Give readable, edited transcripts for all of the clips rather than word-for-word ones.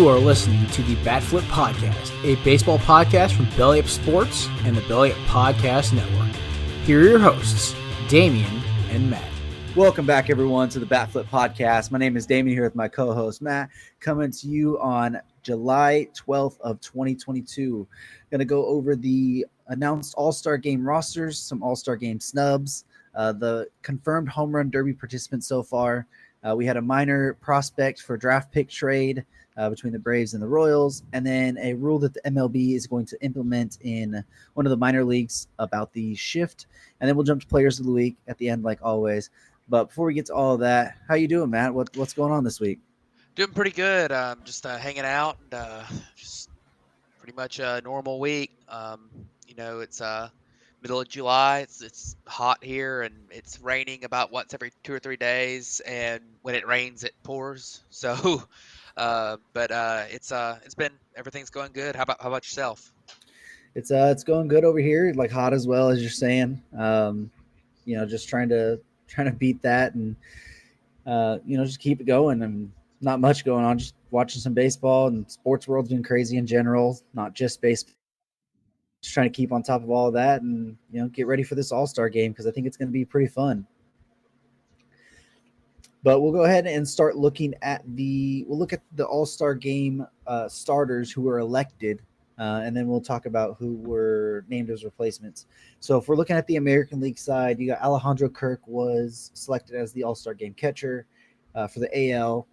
You are listening to the Batflip Podcast, a baseball podcast from Belly Up Sports and the Belly Up Podcast Network. Here are your hosts, Damian and Matt. Welcome back, everyone, to the Batflip Podcast. My name is Damian, here with my co-host, Matt, coming to you on July 12th of 2022. Going to go over the announced All-Star Game rosters, some All-Star Game snubs, the confirmed home run derby participants so far. We had a minor prospect for draft pick trade between the Braves and the Royals, and then a rule that the MLB is going to implement in one of the minor leagues about the shift. And then we'll jump to players of the week at the end, like always. But before we get to all of that, how you doing, Matt? What's going on this week? Doing pretty good. Just hanging out and just pretty much a normal week. It's middle of July. It's hot here and it's raining about once every 2 or 3 days. And when it rains, it pours. So, everything's going good. How about yourself? It's going good over here. Like hot as well, as you're saying. Just trying to beat that and just keep it going. And not much going on. Just watching some baseball, and sports world's been crazy in general, not just baseball. Just trying to keep on top of all of that and get ready for this All-Star game because I think it's going to be pretty fun. But we'll go ahead and start looking at the All-Star game starters who were elected, and then we'll talk about who were named as replacements. So if we're looking at the American League side, you got Alejandro Kirk was selected as the All-Star game catcher for the AL.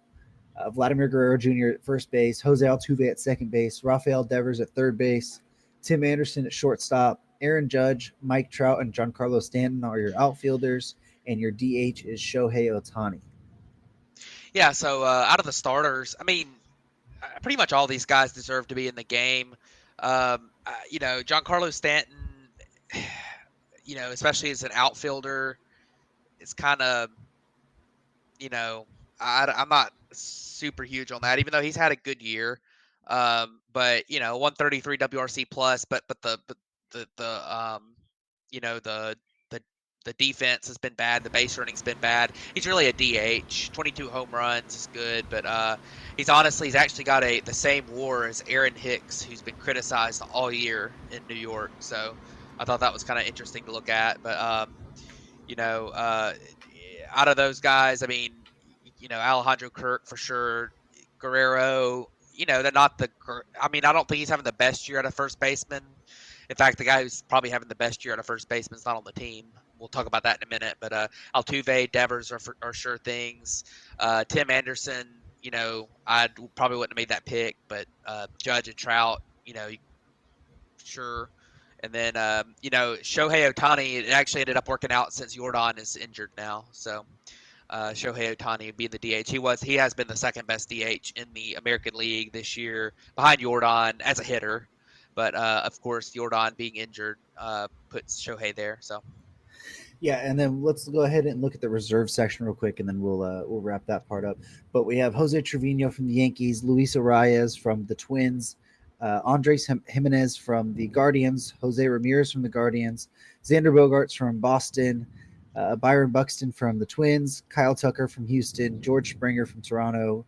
Vladimir Guerrero Jr. at first base, Jose Altuve at second base, Rafael Devers at third base, Tim Anderson at shortstop, Aaron Judge, Mike Trout, and Giancarlo Stanton are your outfielders, and your DH is Shohei Ohtani. Yeah, so out of the starters, I mean, pretty much all these guys deserve to be in the game. Giancarlo Stanton, especially as an outfielder, it's kind of, I'm not super huge on that, even though he's had a good year. But 133 WRC plus, but the defense has been bad. The base running's been bad. He's really a DH. 22 home runs is good, but he's actually got the same WAR as Aaron Hicks, who's been criticized all year in New York. So I thought that was kind of interesting to look at. But out of those guys, I mean, Alejandro Kirk for sure, Guerrero. They're not I don't think he's having the best year at a first baseman. In fact, the guy who's probably having the best year at a first baseman is not on the team. We'll talk about that in a minute. But Altuve, Devers are sure things. Tim Anderson, I probably wouldn't have made that pick, but Judge and Trout, sure. And then, Shohei Ohtani, it actually ended up working out since Jordan is injured now. So Shohei Ohtani being the DH. He has been the second best DH in the American League this year, behind Jordan as a hitter. But of course, Jordan being injured puts Shohei there. So, yeah, and then let's go ahead and look at the reserve section real quick, and then we'll wrap that part up. But we have Jose Trevino from the Yankees, Luis Arias from the Twins, Andres Jimenez from the Guardians, Jose Ramirez from the Guardians, Xander Bogaerts from Boston, Byron Buxton from the Twins, Kyle Tucker from Houston, George Springer from Toronto,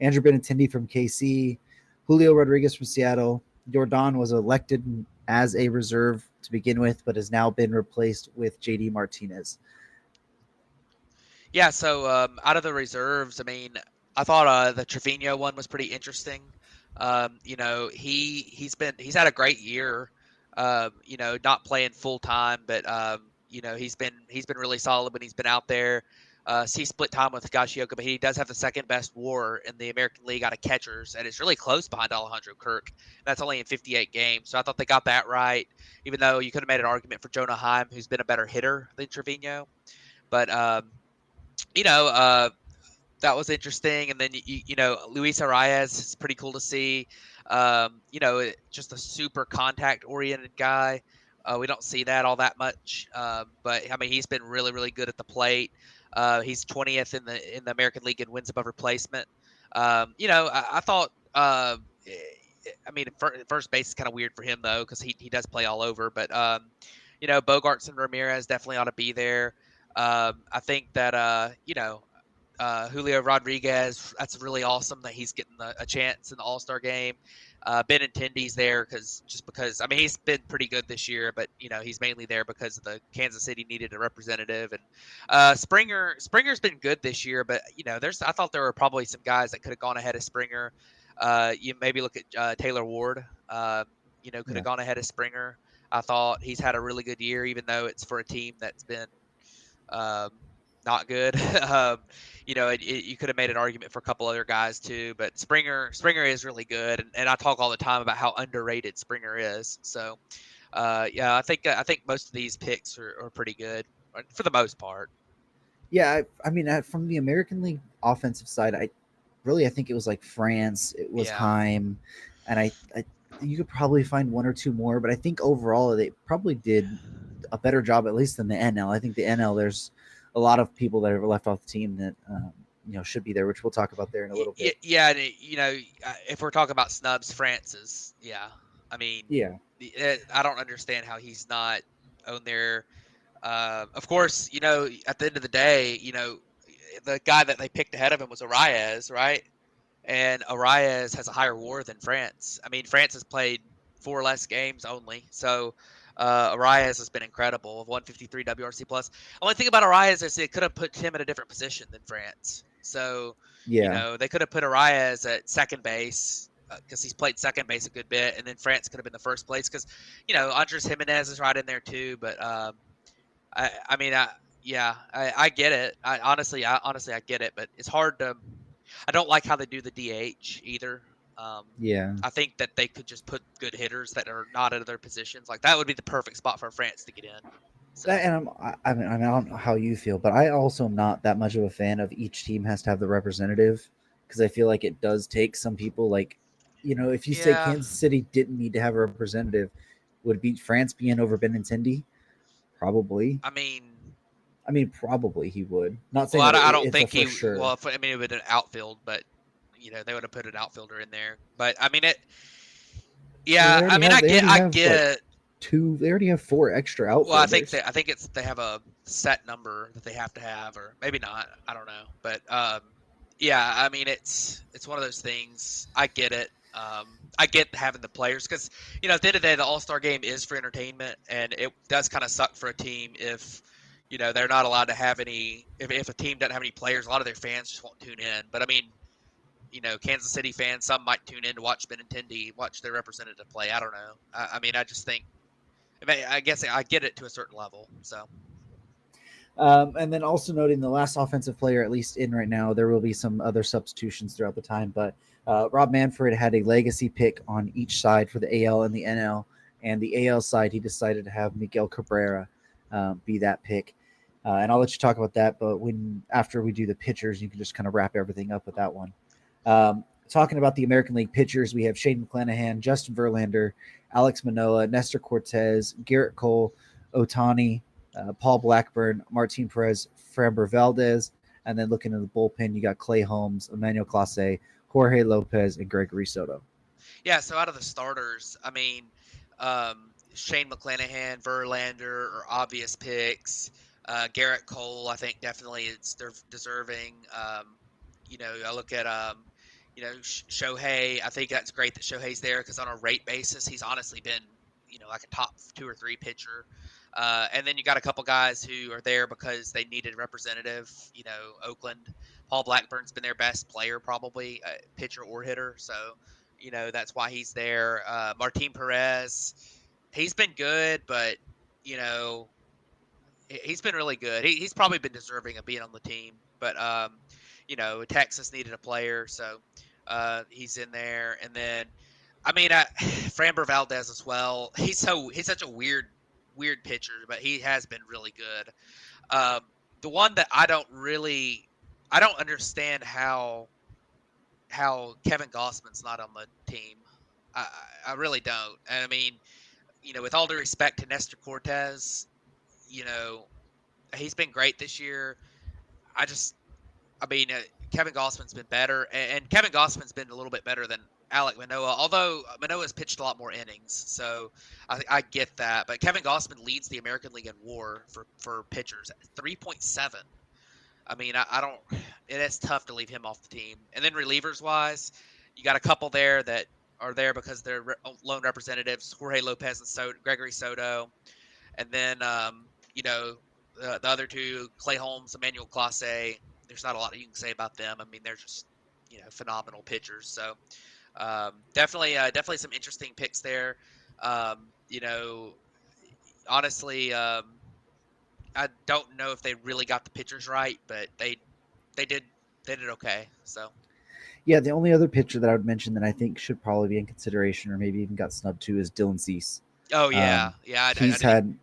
Andrew Benintendi from KC, Julio Rodriguez from Seattle. Jordan was elected as a reserve to begin with, but has now been replaced with JD Martinez. Yeah, so out of the reserves, I mean, I thought the Trevino one was pretty interesting. He's had a great year. Not playing full time, but he's been really solid when he's been out there. He split time with Higashioka, but he does have the second best WAR in the American League out of catchers, and it's really close behind Alejandro Kirk. That's only in 58 games, so I thought they got that right. Even though you could have made an argument for Jonah Heim, who's been a better hitter than Trevino, but that was interesting. And then Luis Arias is pretty cool to see. Just a super contact-oriented guy. We don't see that all that much, but I mean he's been really, really good at the plate. He's 20th in the American League in wins above replacement. I thought. First base is kind of weird for him though because he does play all over. But Bogaerts and Ramirez definitely ought to be there. I think that Julio Rodriguez, that's really awesome that he's getting a chance in the All-Star game. Benintendi's there because I mean he's been pretty good this year, but he's mainly there because the Kansas City needed a representative. And Springer's been good this year, but I thought there were probably some guys that could have gone ahead of Springer. You maybe look at Taylor Ward. Could have gone ahead of Springer. I thought he's had a really good year, even though it's for a team that's been um, not good. You could have made an argument for a couple other guys too, but Springer is really good, and I talk all the time about how underrated Springer is. So, I think most of these picks are pretty good for the most part. Yeah, I mean, from the American League offensive side, I think it was like France, it was Heim, and I you could probably find one or two more, but I think overall they probably did a better job, at least than the NL. I think the NL, there's a lot of people that are left off the team that should be there, which we'll talk about there in a little bit. Yeah, and if we're talking about snubs, France I mean, I don't understand how he's not on there. Of course, at the end of the day, the guy that they picked ahead of him was Arias, right? And Arias has a higher WAR than France. I mean, France has played 4 less games only, so Arias has been incredible of 153 WRC plus. Only thing about Arias is it could have put him at a different position than France. So they could have put Arias at second base because he's played second base a good bit, and then France could have been the first place because Andres Jimenez is right in there too. But I get it. I honestly get it, but it's hard to. I don't like how they do the DH either. I think that they could just put good hitters that are not at their positions. Like that would be the perfect spot for France to get in. So. And I don't know how you feel, but I also am not that much of a fan of each team has to have the representative because I feel like it does take some people. Like, if you say Kansas City didn't need to have a representative, would France be in over Benintendi? Probably. I mean, probably he would. Not saying. Well, I don't think he. Sure. Well, it would an outfield, but they would have put an outfielder in there. But I mean it. Yeah, I get. Like, 2. They already have 4 extra outfielders. Well, I think they have a set number that they have to have, or maybe not. I don't know, but I mean it's one of those things. I get it. I get having the players because at the end of the day, the All-Star game is for entertainment, and it does kind of suck for a team if they're not allowed to have any. If a team doesn't have any players, a lot of their fans just won't tune in. But I mean, Kansas City fans, some might tune in to watch Benintendi, watch their representative play. I don't know. I mean, I just think. I guess I get it to a certain level. So, and then also noting the last offensive player, at least in right now, there will be some other substitutions throughout the time. But Rob Manfred had a legacy pick on each side for the AL and the NL. And the AL side, he decided to have Miguel Cabrera be that pick. And I'll let you talk about that. But after we do the pitchers, you can just kind of wrap everything up with that one. Talking about the American League pitchers, we have Shane McClanahan, Justin Verlander, Alex Manoah, Nestor Cortez, Garrett Cole, Otani, Paul Blackburn, Martin Perez, Framber Valdez, and then looking at the bullpen, you got Clay Holmes, Emmanuel Clase, Jorge Lopez, and Gregory Soto. Yeah, so out of the starters, I mean, Shane McClanahan, Verlander are obvious picks. Garrett Cole, I think definitely they're deserving. I look at Shohei. I think that's great that Shohei's there because on a rate basis, he's honestly been, like a top 2 or 3 pitcher. And then you got a couple guys who are there because they needed a representative. Oakland, Paul Blackburn's been their best player, probably pitcher or hitter. So, that's why he's there. Martin Perez, he's been good, but he's been really good. He's probably been deserving of being on the team, but Texas needed a player, so he's in there. And then, I mean, Framber Valdez as well. He's such a weird pitcher, but he has been really good. The one that I don't understand how Kevin Gossman's not on the team. I really don't. And I mean, with all due respect to Nestor Cortez, he's been great this year. Kevin Gossman's been better, and Kevin Gossman's been a little bit better than Alek Manoah, although Manoah's pitched a lot more innings, so I get that. But Kevin Gossman leads the American League in WAR for pitchers at 3.7. I mean, I don't. It is tough to leave him off the team. And then relievers wise, you got a couple there that are there because they're lone representatives: Jorge Lopez and Gregory Soto. And then, you know, the other two, Clay Holmes, Emmanuel Clase. There's not a lot you can say about them. I mean, they're just phenomenal pitchers. So definitely some interesting picks there. You know, honestly, I don't know if they really got the pitchers right, but they did they did okay. So Yeah, the only other pitcher that I would mention that I think should probably be in consideration, or maybe even got snubbed too, is Dylan Cease. oh yeah, Um, yeah, I he's didn't even, had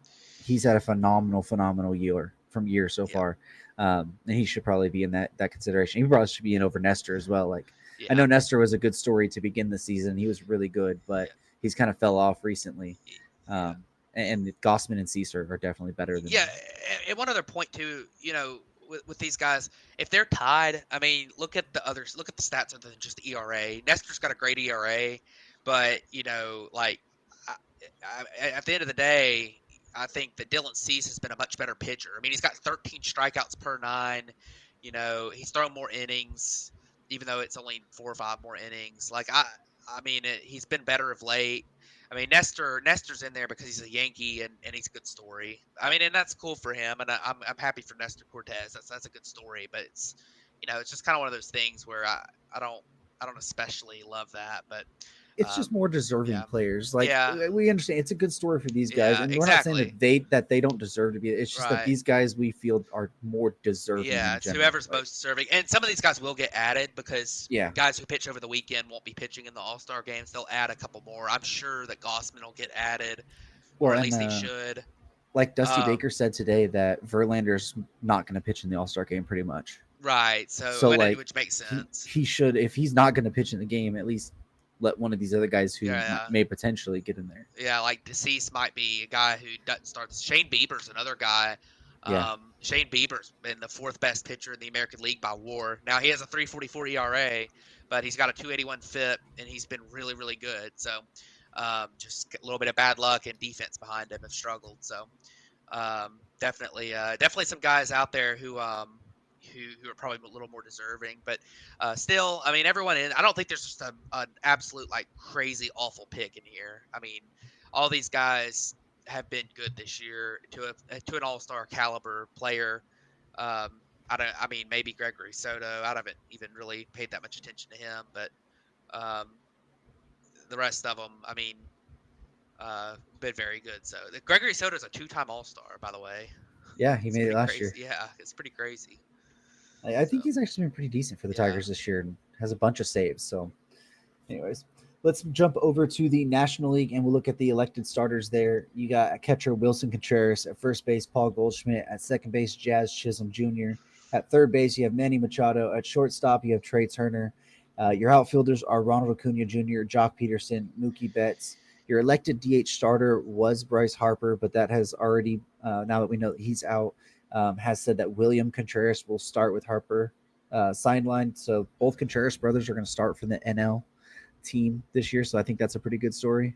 he's had a phenomenal year so yeah, far, and he should probably be in that consideration. He probably should be in over Nestor as well. Like I yeah, know Nestor was a good story to begin the season; he was really good, but yeah, he's kind of fell off recently. yeah. And Gossman and Cease are definitely better than. Yeah, and one other point too, with these guys, if they're tied, I mean, look at the others, look at the stats other than just ERA. Nestor's got a great ERA, but like I, at the end of the day, I think that Dylan Cease has been a much better pitcher. I mean, he's got 13 strikeouts per nine. He's thrown more innings, even though it's only 4 or 5 more innings. Like he's been better of late. I mean, Nestor's in there because he's a Yankee and he's a good story. I mean, and that's cool for him, and I'm happy for Nestor Cortez. That's a good story, but it's just kind of one of those things where I don't I don't especially love that, but It's um, just more deserving yeah, players. Like yeah, we understand it's a good story for these guys, yeah, and we're not saying exactly, that they don't deserve to be. It's just that right. these guys we feel are more deserving Yeah, in it's general. whoever's Like most deserving, and some of these guys will get added because yeah, guys who pitch over the weekend won't be pitching in the All Star games. They'll add a couple more. I'm sure that Gossman will get added, or well, at and least he should. like Dusty Um, Baker said today that Verlander's not going to pitch in the All Star game, pretty much. right. So, So like which makes sense. he should, if he's not going to pitch in the game, at least let one of these other guys who Yeah, may potentially get in there. yeah. Like deceased might be a guy who doesn't start. Shane Bieber's another guy. Yeah, Shane Bieber's been the fourth best pitcher in the American League by WAR. Now he has a 3.44 ERA, but he's got a 2.81 FIP, and he's been really, really good. So, just a little bit of bad luck and defense behind him have struggled. So, definitely some guys out there who are probably a little more deserving, but still, I mean, everyone in. I don't think there's just an absolute like crazy awful pick in here. I mean, all these guys have been good this year to an all-star caliber player. I mean, maybe Gregory Soto. I haven't even really paid that much attention to him, but um, the rest of them, I mean, been very good. So Gregory Soto is a two-time All-Star, by the way. yeah, he It's made it pretty last crazy. year. Yeah, it's pretty crazy. I So think he's actually been pretty decent for the yeah, Tigers this year and has a bunch of saves. So anyways, let's jump over to the National League and we'll look at the elected starters there. You got catcher Wilson Contreras, at first base Paul Goldschmidt, at second base Jazz Chisholm Jr., at third base you have Manny Machado, at shortstop you have Trey Turner. Your outfielders are Ronald Acuna Jr., Jock Peterson, Mookie Betts. Your elected DH starter was Bryce Harper, but that has already, now that we know that he's out, has said that William Contreras will start with Harper sidelined. So both Contreras brothers are going to start for the NL team this year. So I think that's a pretty good story.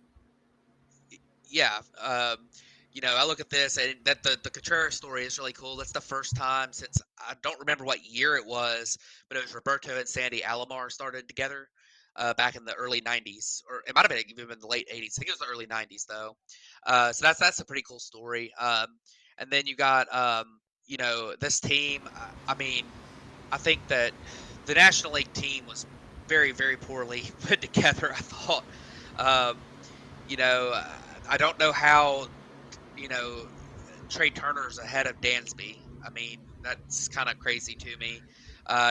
yeah. I look at this and that the Contreras story is really cool. That's the first time since I don't remember what year it was, but it was Roberto and Sandy Alomar started together back in the early '90s, or it might have been even in the late '80s. I think it was the early '90s though. So that's a pretty cool story. And then you got this team. I mean, I think that the National League team was very, very poorly put together. I thought, um, you know, uh, I don't know how, you know, Trey Turner's ahead of Dansby. I mean, that's kind of crazy to me.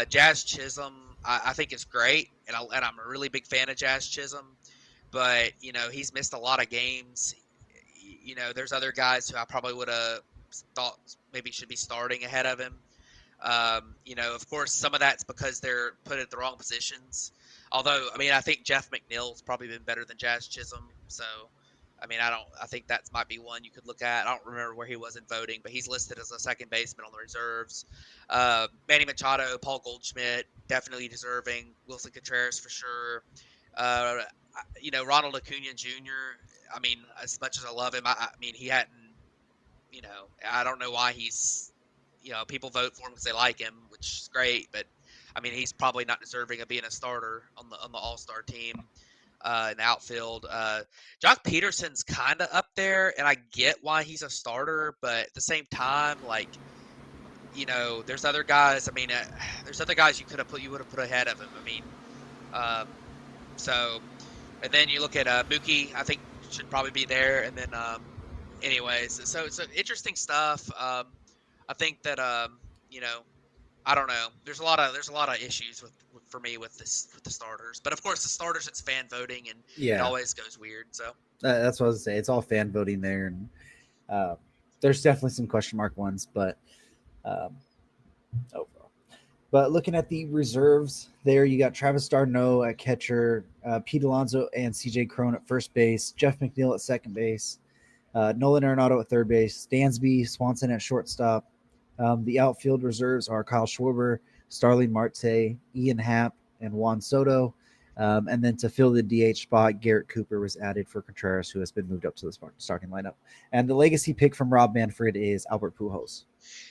Jazz Chisholm, I think is great, and I'm a really big fan of Jazz Chisholm. But he's missed a lot of games. There's other guys who I probably would have thought maybe should be starting ahead of him. Of course, some of that's because they're put at the wrong positions. Although, I mean, I think Jeff McNeil's probably been better than Jazz Chisholm. So, I mean, I think that might be one you could look at. I don't remember where he was in voting, but he's listed as a second baseman on the reserves. Manny Machado, Paul Goldschmidt, definitely deserving. Wilson Contreras for sure. Uh, Ronald Acuna Jr. I mean, as much as I love him, I mean, he hadn't. I don't know why people vote for him because they like him, which is great. But I mean, he's probably not deserving of being a starter on the All-Star team in the outfield. Jock Peterson's kind of up there, and I get why he's a starter, but at the same time, like, there's other guys. I mean, there's other guys you would have put ahead of him. I mean, um, so, and then you look at Mookie. I think should probably be there, and then anyways, so interesting stuff. I think that I don't know. There's a lot of issues for me with the starters, but of course the starters it's fan voting and it Yeah, always goes weird. So that's what I was gonna say. It's all fan voting there, and there's definitely some question mark ones, but um, overall. But looking at the reserves there, you got Travis d'Arnaud at catcher, Pete Alonso and CJ Cron at first base, Jeff McNeil at second base, Nolan Arenado at third base, Dansby Swanson at shortstop. The outfield reserves are Kyle Schwarber, Starling Marte, Ian Happ, and Juan Soto. And then to fill the DH spot, Garrett Cooper was added for Contreras, who has been moved up to the starting lineup. And the legacy pick from Rob Manfred is Albert Pujols.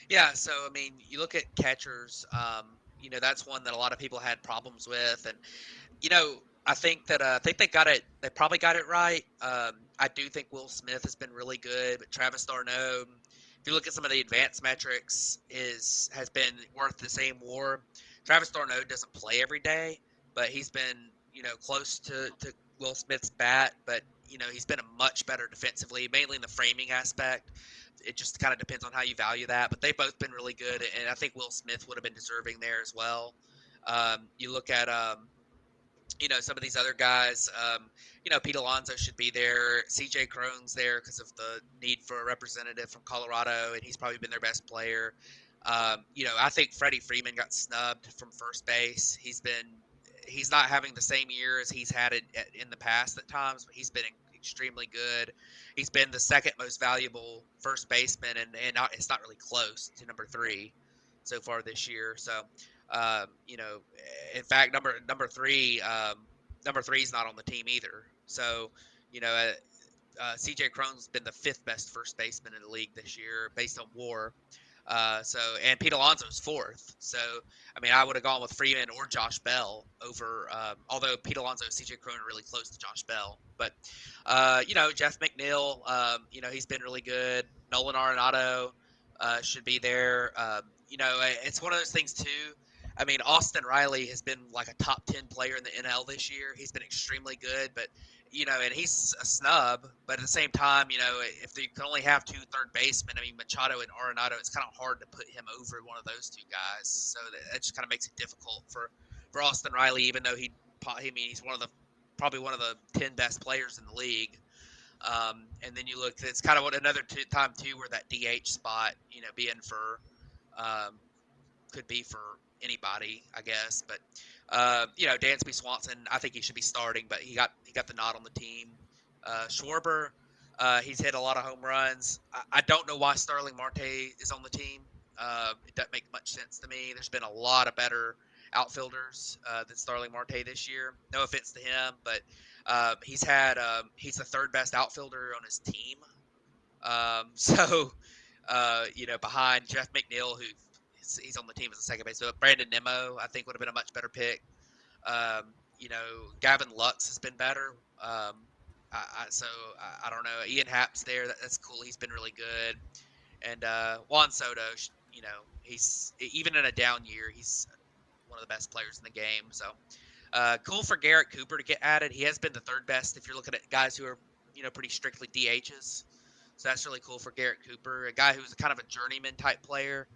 yeah, so I mean, you look at catchers. That's one that a lot of people had problems with, and I think they got it. They probably got it right. I do think Will Smith has been really good, but Travis d'Arnaud, if you look at some of the advanced metrics, has been worth the same WAR. Travis d'Arnaud doesn't play every day, but he's been close to Will Smith's bat. But he's been a much better defensively, mainly in the framing aspect. It just kind of depends on how you value that. But they've both been really good, and I think Will Smith would have been deserving there as well. You look at some of these other guys, Pete Alonso should be there. CJ Cron's there because of the need for a representative from Colorado, and he's probably been their best player. I think Freddie Freeman got snubbed from first base. He's not having the same year as he's had it in the past at times, but he's been extremely good. He's been the second most valuable first baseman, and it's not really close to number 3 so far this year. So, in fact, number three is not on the team either. So, CJ Cron's been the 5th best first baseman in the league this year based on WAR. And Pete Alonso's 4th. So, I mean, I would have gone with Freeman or Josh Bell over, although Pete Alonso and CJ Cron are really close to Josh Bell. But, Jeff McNeil, he's been really good. Nolan Arenado should be there. It's one of those things, too. I mean, Austin Riley has been like a top 10 player in the NL this year. He's been extremely good, but and he's a snub. But at the same time, if you can only have 2 third basemen, I mean, Machado and Arenado, it's kind of hard to put him over one of those 2 guys. So that just kind of makes it difficult for Austin Riley, even though he's probably one of the 10 best players in the league. And then you look, it's kind of another time too where that DH spot, being for could be for anybody, I guess. But Dansby Swanson, I think he should be starting, but he got the nod on the team. Schwarber, he's hit a lot of home runs. I don't know why Starling Marte is on the team. It doesn't make much sense to me. There's been a lot of better outfielders than Starling Marte this year. No offense to him, but he's the 3rd best outfielder on his team. Behind Jeff McNeil, who he's on the team as a second base. So Brandon Nimmo, I think, would have been a much better pick. Gavin Lux has been better. I don't know. Ian Happ's there. That's cool. He's been really good. And Juan Soto, he's even in a down year, he's one of the best players in the game. So cool for Garrett Cooper to get added. He has been the 3rd best if you're looking at guys who are pretty strictly DHs. So that's really cool for Garrett Cooper, a guy who's kind of a journeyman type player.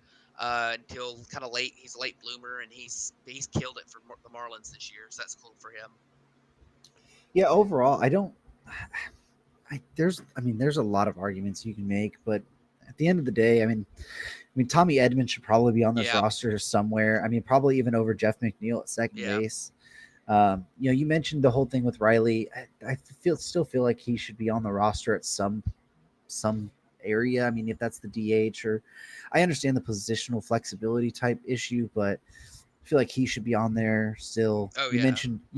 Until kind of late. He's a late bloomer, and he's killed it for the Marlins this year. So that's cool for him. Yeah, overall, there's a lot of arguments you can make, but at the end of the day, I mean, Tommy Edman should probably be on this roster somewhere. I mean, probably even over Jeff McNeil at second base. You mentioned the whole thing with Riley. I still feel like he should be on the roster at some area. I mean, if that's the DH, or I understand the positional flexibility type issue, but I feel like he should be on there still. You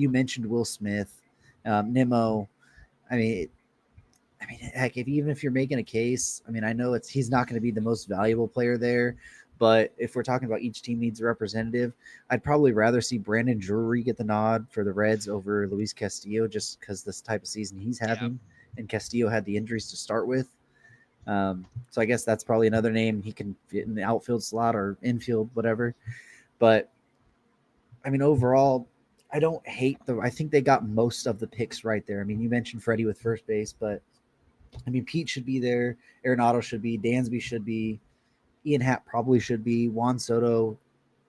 mentioned Will Smith, Nimmo. I mean, heck, even if you're making a case, I mean, I know he's not going to be the most valuable player there, But if we're talking about each team needs a representative, I'd probably rather see Brandon Drury get the nod for the Reds over Luis Castillo, just because this type of season he's having, and Castillo had the injuries to start with. So I guess that's probably another name. He can fit in the outfield slot or infield, whatever. But I mean, overall, I don't hate I think they got most of the picks right there. I mean, you mentioned Freddie with first base, but I mean, Pete should be there. Arenado should be. Dansby should be. Ian Happ probably should be. Juan Soto,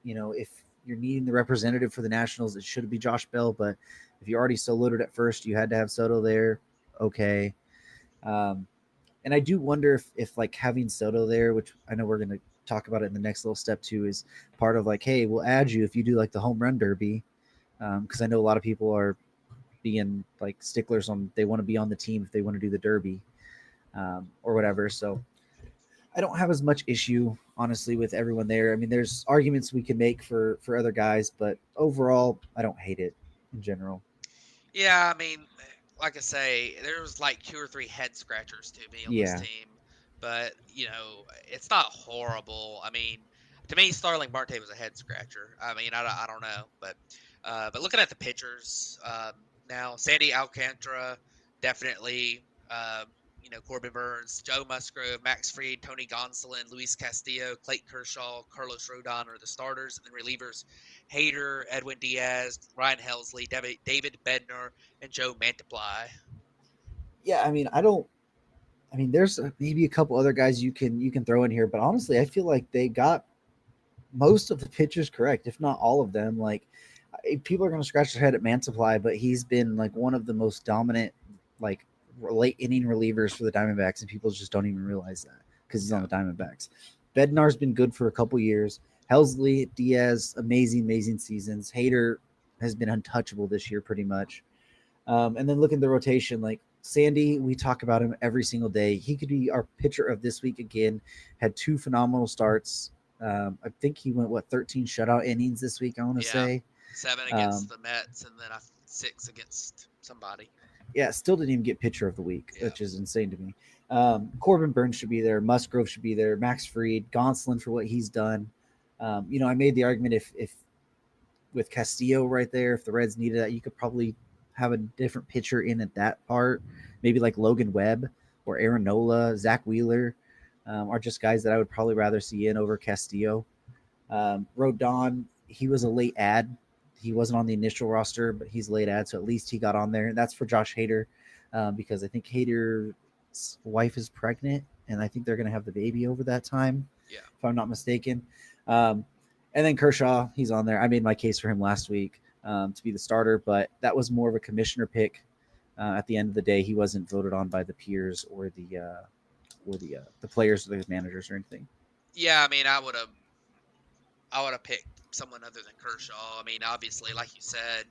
if you're needing the representative for the Nationals, it should be Josh Bell. But if you're already so loaded at first, you had to have Soto there. Okay. And I do wonder if like having Soto there, which I know we're going to talk about it in the next little step too, is part of like, hey, we'll add you if you do like the home run derby. Because I know a lot of people are being like sticklers on, they want to be on the team if they want to do the derby or whatever. So I don't have as much issue, honestly, with everyone there. I mean, there's arguments we can make for other guys, but overall, I don't hate it in general. Yeah, I mean, like I say, there was like 2 or 3 head scratchers to me on this team, but it's not horrible. I mean, to me, Starling Marte was a head scratcher. I mean, I don't know, but looking at the pitchers now, Sandy Alcantara definitely. Corbin Burns, Joe Musgrove, Max Fried, Tony Gonsolin, Luis Castillo, Clayton Kershaw, Carlos Rodon are the starters, and then relievers Hader, Edwin Diaz, Ryan Helsley, David Bednar, and Joe Mantiply. Yeah, I mean, there's maybe a couple other guys you can throw in here, but honestly, I feel like they got most of the pitchers correct, if not all of them. Like, people are going to scratch their head at Mantiply, but he's been like one of the most dominant, like, late inning relievers for the Diamondbacks, and people just don't even realize that because he's on the Diamondbacks. Bednar's been good for a couple years. Helsley, Diaz, amazing seasons. Hader has been untouchable this year pretty much. And then look at the rotation, like Sandy, we talk about him every single day. He could be our pitcher of this week again. Had 2 phenomenal starts. I think he went 13 shutout innings this week, I want to say. 7 against the Mets and then 6 against somebody. Yeah, still didn't even get pitcher of the week, which is insane to me. Corbin Burns should be there. Musgrove should be there. Max Fried, Gonsolin for what he's done. I made the argument if with Castillo right there, if the Reds needed that, you could probably have a different pitcher in at that part. Maybe like Logan Webb or Aaron Nola, Zach Wheeler are just guys that I would probably rather see in over Castillo. Rodon, he was a late add. He wasn't on the initial roster, but he's a late add, so at least he got on there. And that's for Josh Hader because I think Hader's wife is pregnant, and I think they're going to have the baby over that time, if I'm not mistaken. And then Kershaw, he's on there. I made my case for him last week to be the starter, but that was more of a commissioner pick. At the end of the day, he wasn't voted on by the peers or the players or the managers or anything. Yeah, I mean, I would have picked someone other than Kershaw. I mean, obviously, like you said,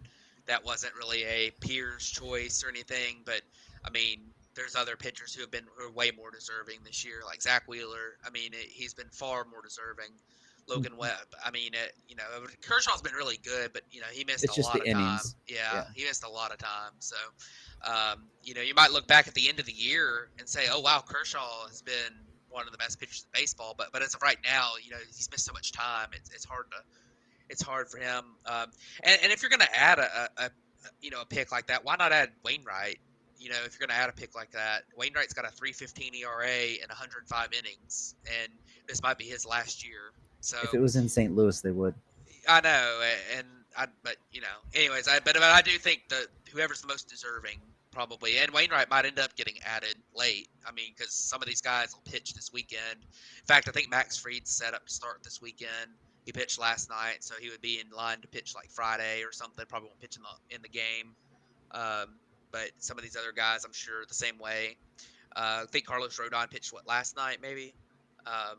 that wasn't really a peer's choice or anything, but I mean, there's other pitchers who are way more deserving this year, like Zach Wheeler. I mean, he's been far more deserving. Logan Webb. I mean, Kershaw's been really good, but he missed a lot of time. Yeah, he missed a lot of time. So, you might look back at the end of the year and say, "Oh wow, Kershaw has been one of the best pitchers in baseball." But as of right now, he's missed so much time. It's hard for him. And if you're going to add a pick like that, why not add Wainwright? If you're going to add a pick like that, Wainwright's got a 3.15 ERA and 105 innings, and this might be his last year. So if it was in St. Louis, they would. I know, but anyways, but I do think that whoever's the most deserving probably, and Wainwright might end up getting added late. I mean, because some of these guys will pitch this weekend. In fact, I think Max Fried's set up to start this weekend. He pitched last night, so he would be in line to pitch like Friday or something. Probably won't pitch in the game. But some of these other guys, I'm sure, the same way. I think Carlos Rodon pitched last night, maybe.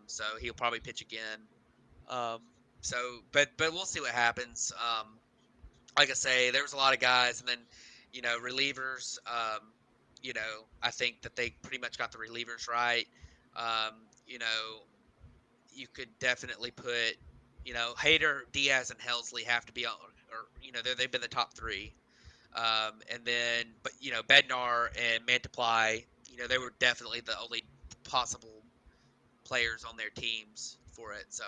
So he'll probably pitch again. But we'll see what happens. Like I say, there was a lot of guys, and then, relievers. I think that they pretty much got the relievers right. You could definitely put, Hader, Diaz, and Helsley have to be on, or they've been the top 3. And then, but Bednar and Mantiply, they were definitely the only possible players on their teams for it. So,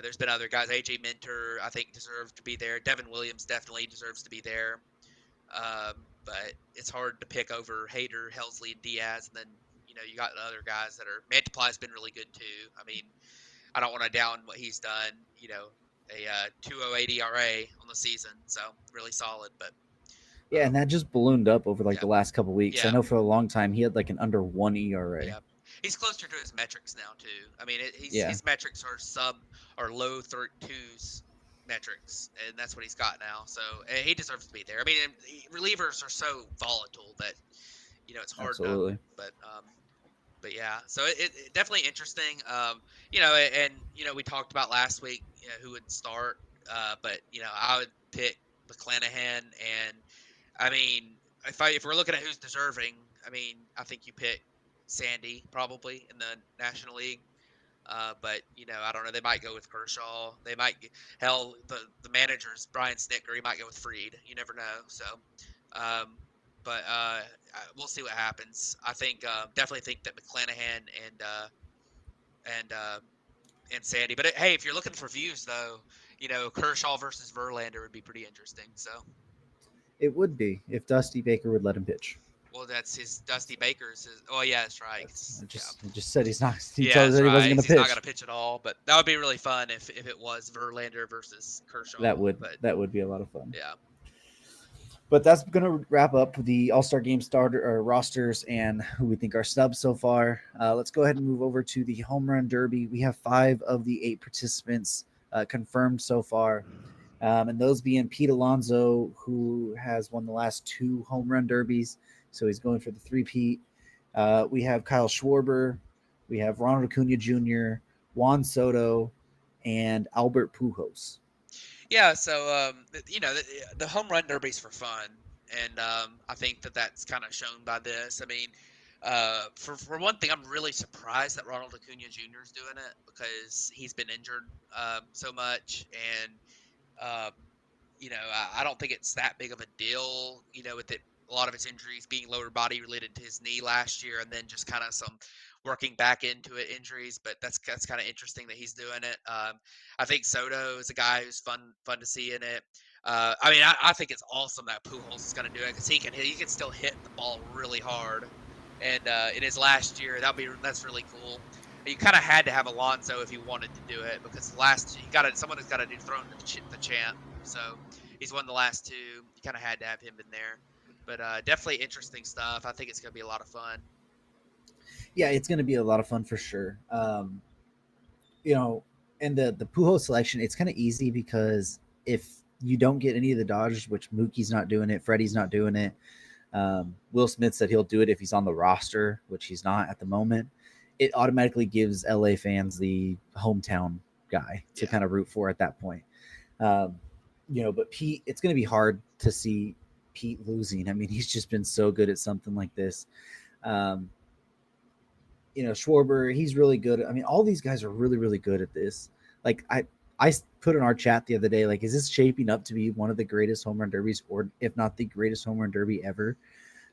there's been other guys. AJ Minter, I think, deserved to be there. Devin Williams definitely deserves to be there. But it's hard to pick over Hader, Helsley, and Diaz, and then you got other guys that are. Mantiply's been really good too. I mean, I don't want to down what he's done. A 2.08 ERA on the season, so really solid. But Yeah, and that just ballooned up over like yeah. the last couple weeks. Yeah. I know for a long time he had like an under 1 ERA. Yeah, he's closer to his metrics now too. I mean, Yeah. his metrics are low 32s metrics, and that's what he's got now. So he deserves to be there. I mean, relievers are so volatile that it's hard Absolutely. to. But yeah, so it definitely interesting. And we talked about last week who would start. But I would pick McClanahan, and I mean, if we're looking at who's deserving, I mean, I think you pick Sandy probably in the National League. But I don't know. They might go with Kershaw. They might the manager's Brian Snitker. He might go with Freed. You never know. So, but we'll see what happens. I think definitely think that McClanahan and Sandy. But hey, if you're looking for views though, Kershaw versus Verlander would be pretty interesting. So. It would be if Dusty Baker would let him pitch. Well, that's his Dusty Baker's. Oh yeah, that's right. He just said he's not. He Yeah, told us that he wasn't going to He's pitch. not going to pitch at all. But that would be really fun if it was Verlander versus Kershaw. That would be a lot of fun. Yeah. But that's going to wrap up the All-Star Game rosters and who we think are snubs so far. Let's go ahead and move over to the Home Run Derby. We have 5 of the 8 participants confirmed so far. And those being Pete Alonso, who has won the last 2 home run derbies. So he's going for the 3-peat. We have Kyle Schwarber. We have Ronald Acuna Jr., Juan Soto, and Albert Pujols. Yeah, so the home run derby's for fun, and I think that's kind of shown by this. I mean, for one thing, I'm really surprised that Ronald Acuna Jr. is doing it because he's been injured so much, and I don't think it's that big of a deal. With a lot of his injuries being lower body related to his knee last year, and then just kind of some working back into it injuries. But that's kind of interesting that he's doing it. I think Soto is a guy who's fun to see in it. I think it's awesome that Pujols is going to do it because he can still hit the ball really hard. And in his last year, that's really cool. You kind of had to have Alonso if you wanted to do it because someone has got to do throwing the champ. So he's won the last 2. You kind of had to have him in there. But definitely interesting stuff. I think it's going to be a lot of fun. Yeah, it's going to be a lot of fun for sure. And the Pujols selection, it's kind of easy because if you don't get any of the Dodgers, which Mookie's not doing it, Freddie's not doing it. Will Smith said he'll do it if he's on the roster, which he's not at the moment. It automatically gives LA fans the hometown guy to kind of root for at that point. But Pete, it's going to be hard to see Pete losing. I mean, he's just been so good at something like this. Schwarber, he's really good. I mean, all these guys are really, really good at this. Like I put in our chat the other day, like, is this shaping up to be one of the greatest home run derbies, or if not the greatest home run derby ever,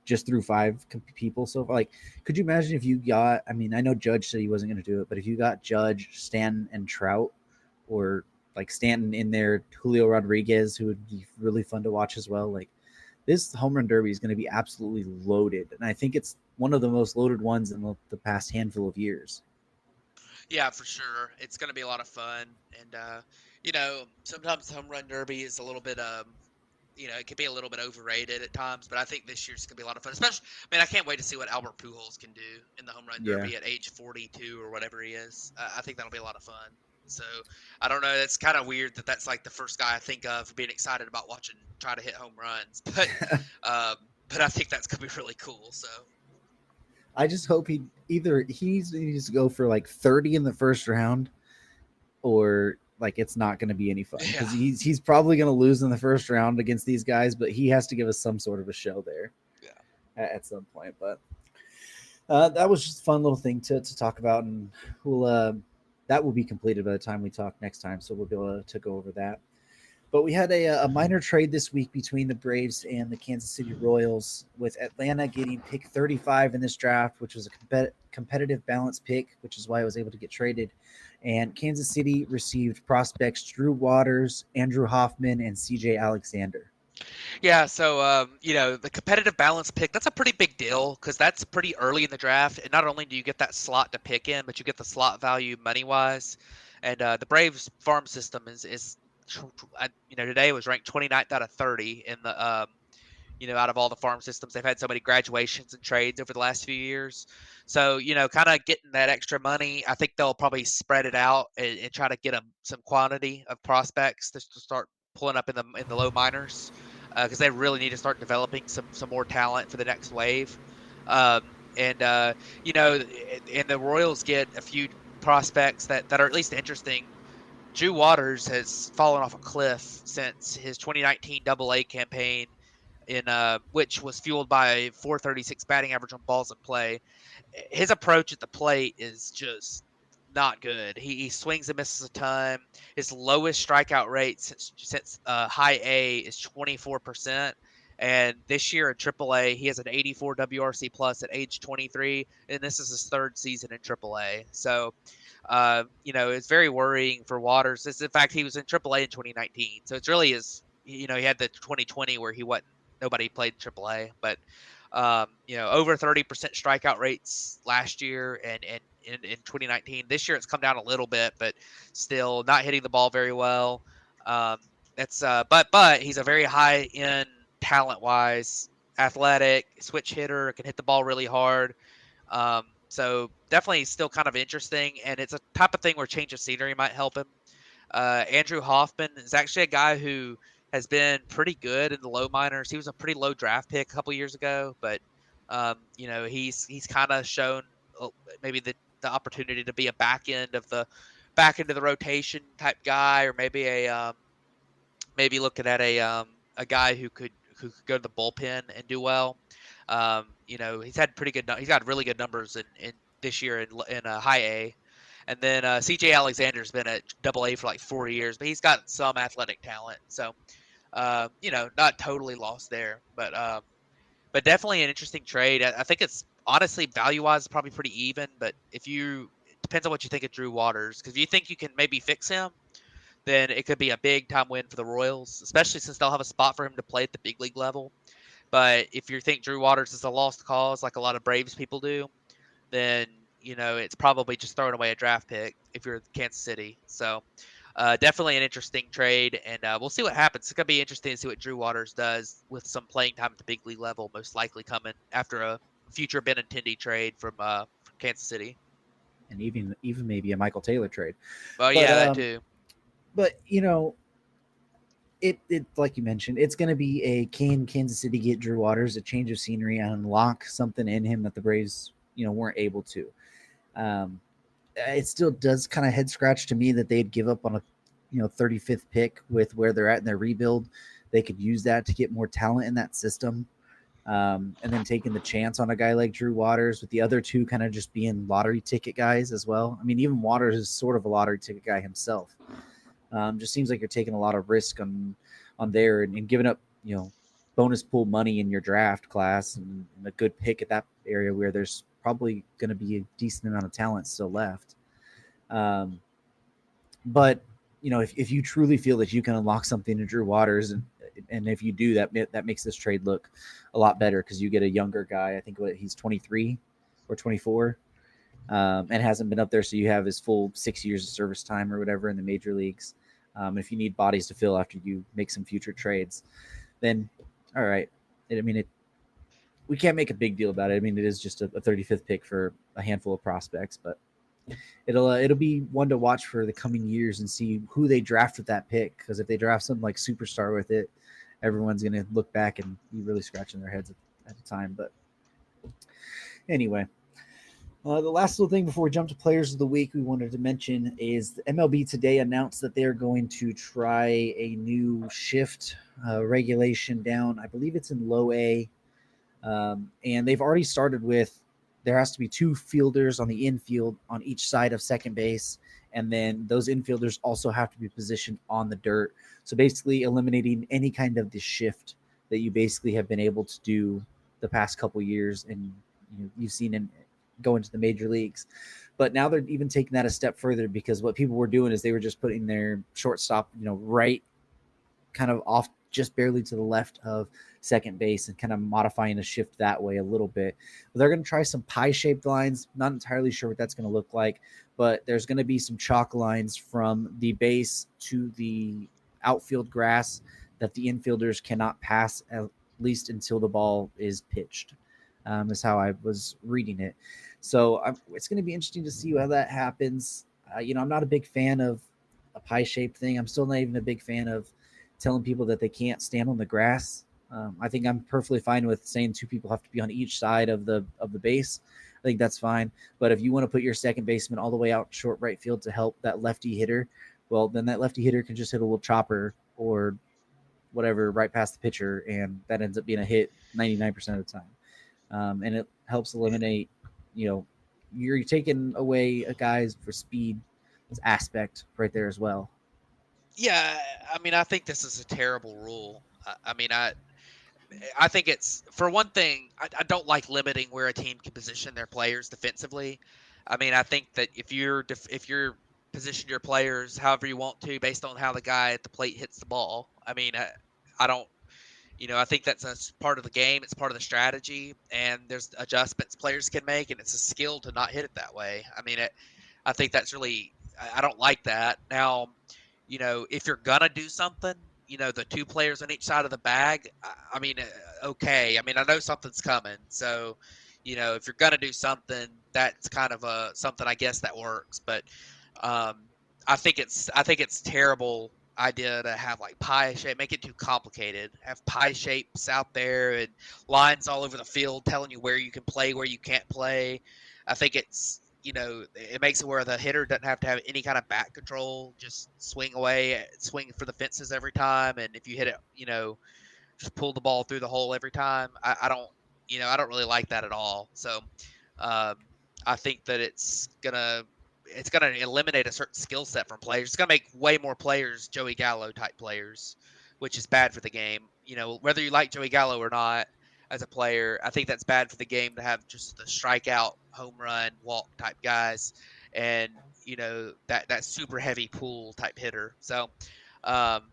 just through 5 people so far? Like, could you imagine if you got, I mean, I know Judge said he wasn't going to do it, but if you got Judge, Stanton, and Trout, or like Stanton in there, Julio Rodriguez, who would be really fun to watch as well. Like, this home run derby is going to be absolutely loaded. And I think it's one of the most loaded ones in the past handful of years. Yeah, for sure. It's going to be a lot of fun. And, sometimes the home run derby is a little bit, it can be a little bit overrated at times, but I think this year's going to be a lot of fun. Especially, I can't wait to see what Albert Pujols can do in the home run derby at age 42 or whatever he is. I think that'll be a lot of fun. So, I don't know. It's kind of weird that's like the first guy I think of being excited about watching try to hit home runs. But I think that's going to be really cool. So, I just hope he needs to go for like 30 in the first round, or like it's not going to be any fun because he's probably going to lose in the first round against these guys, but he has to give us some sort of a show there at some point. But that was just a fun little thing to talk about, and we'll that will be completed by the time we talk next time, so we'll be able to go over that. But we had a minor trade this week between the Braves and the Kansas City Royals, with Atlanta getting pick 35 in this draft, which was a competitive balance pick, which is why I was able to get traded. And Kansas City received prospects Drew Waters, Andrew Hoffman, and CJ Alexander. Yeah, so the competitive balance pick, that's a pretty big deal because that's pretty early in the draft. And not only do you get that slot to pick in, but you get the slot value money-wise. And the Braves farm system is today it was ranked 29th out of 30 in the out of all the farm systems. They've had so many graduations and trades over the last few years. So, kind of getting that extra money, I think they'll probably spread it out and try to get them some quantity of prospects to start pulling up in the low minors because they really need to start developing some more talent for the next wave. Um, and the Royals get a few prospects that are at least interesting. Drew Waters has fallen off a cliff since his 2019 Double-A campaign in which was fueled by 436 batting average on balls in play. His approach at the plate is just not good. He swings and misses a ton. His lowest strikeout rate since high A is 24%. And this year in AAA, he has an 84 WRC plus at age 23, and this is his third season in AAA. So, it's very worrying for Waters. In fact, he was in AAA in 2019, so it's really he had the 2020 where nobody played AAA, but over 30% strikeout rates last year and in 2019. This year it's come down a little bit, but still not hitting the ball very well. That's but he's a very high end talent wise, athletic, switch hitter, can hit the ball really hard. So definitely still kind of interesting, and it's a type of thing where change of scenery might help him. Andrew Hoffman is actually a guy who has been pretty good in the low minors. He was a pretty low draft pick a couple years ago, but he's kind of shown maybe the opportunity to be a back end of the rotation type guy, or maybe maybe looking at a guy who could go to the bullpen and do well. He's had he's got really good numbers in this year in high A. And then CJ Alexander's been at Double-A for like 4 years, but he's got some athletic talent. So, not totally lost there, but definitely an interesting trade. I think it's honestly value-wise probably pretty even, but it depends on what you think of Drew Waters. Because if you think you can maybe fix him, then it could be a big time win for the Royals, especially since they'll have a spot for him to play at the big league level. But if you think Drew Waters is a lost cause, like a lot of Braves people do, then it's probably just throwing away a draft pick if you're Kansas City. So definitely an interesting trade, and we'll see what happens. It's gonna be interesting to see what Drew Waters does with some playing time at the big league level, most likely coming after a future Benintendi trade from Kansas City, and even maybe a Michael Taylor trade. Oh yeah, that too. But it like you mentioned, it's going to be a Kansas City get Drew Waters, a change of scenery, and unlock something in him that the Braves weren't able to. It still does kind of head scratch to me that they'd give up on a 35th pick with where they're at in their rebuild. They could use that to get more talent in that system, and then taking the chance on a guy like Drew Waters, with the other two kind of just being lottery ticket guys as well. I mean, even Waters is sort of a lottery ticket guy himself. Just seems like you're taking a lot of risk on there and giving up bonus pool money in your draft class and a good pick at that area where there's probably going to be a decent amount of talent still left. But if you truly feel that you can unlock something in Drew Waters, and if you do, that makes this trade look a lot better, because you get a younger guy. I think he's 23 or 24, and hasn't been up there, so you have his full 6 years of service time or whatever in the major leagues. If you need bodies to fill after you make some future trades, then all right. We can't make a big deal about it. I mean, it is just a 35th pick for a handful of prospects, but it'll be one to watch for the coming years and see who they draft with that pick. Because if they draft something like superstar with it, everyone's going to look back and be really scratching their heads at the time. But anyway, the last little thing before we jump to players of the week we wanted to mention is the MLB today announced that they're going to try a new shift regulation down. I believe it's in low A. And they've already started with, there has to be 2 fielders on the infield on each side of second base And then those infielders also have to be positioned on the dirt. So basically eliminating any kind of the shift that you basically have been able to do the past couple years, and you've seen in go into the major leagues. But now they're even taking that a step further, because what people were doing is they were just putting their shortstop, right kind of off just barely to the left of second base and kind of modifying a shift that way a little bit. But they're going to try some pie-shaped lines. Not entirely sure what that's going to look like, but there's going to be some chalk lines from the base to the outfield grass that the infielders cannot pass, at least until the ball is pitched, is how I was reading it. So it's going to be interesting to see how that happens. I'm not a big fan of a pie-shaped thing. I'm still not even a big fan of telling people that they can't stand on the grass. I think I'm perfectly fine with saying two people have to be on each side of the base. I think that's fine. But if you want to put your second baseman all the way out short right field to help that lefty hitter, well, then that lefty hitter can just hit a little chopper or whatever right past the pitcher, and that ends up being a hit 99% of the time. And it helps eliminate, you're taking away a guy's for speed aspect right there as well. Yeah, I mean, I think this is a terrible rule. I think it's, for one thing, I don't like limiting where a team can position their players defensively. I mean, I think that if you're position your players however you want to based on how the guy at the plate hits the ball. I mean, I don't, I think that's a part of the game. It's part of the strategy, and there's adjustments players can make, and it's a skill to not hit it that way. I mean, I think that's really, I don't like that. Now, if you're gonna do something, the two players on each side of the bag, I mean, okay. I mean, I know something's coming. So, if you're gonna do something, that's kind of something I guess that works. But I think it's terrible idea to have like pie shape, make it too complicated. Have pie shapes out there and lines all over the field telling you where you can play, where you can't play. I think it's, it makes it where the hitter doesn't have to have any kind of bat control, just swing away, swing for the fences every time. And if you hit it, just pull the ball through the hole every time. I don't really like that at all. So I think that it's gonna eliminate a certain skill set from players. It's gonna make way more players Joey Gallo type players, which is bad for the game. Whether you like Joey Gallo or not as a player, I think that's bad for the game to have just the strikeout, home run, walk type guys, and that super heavy pool type hitter. So, and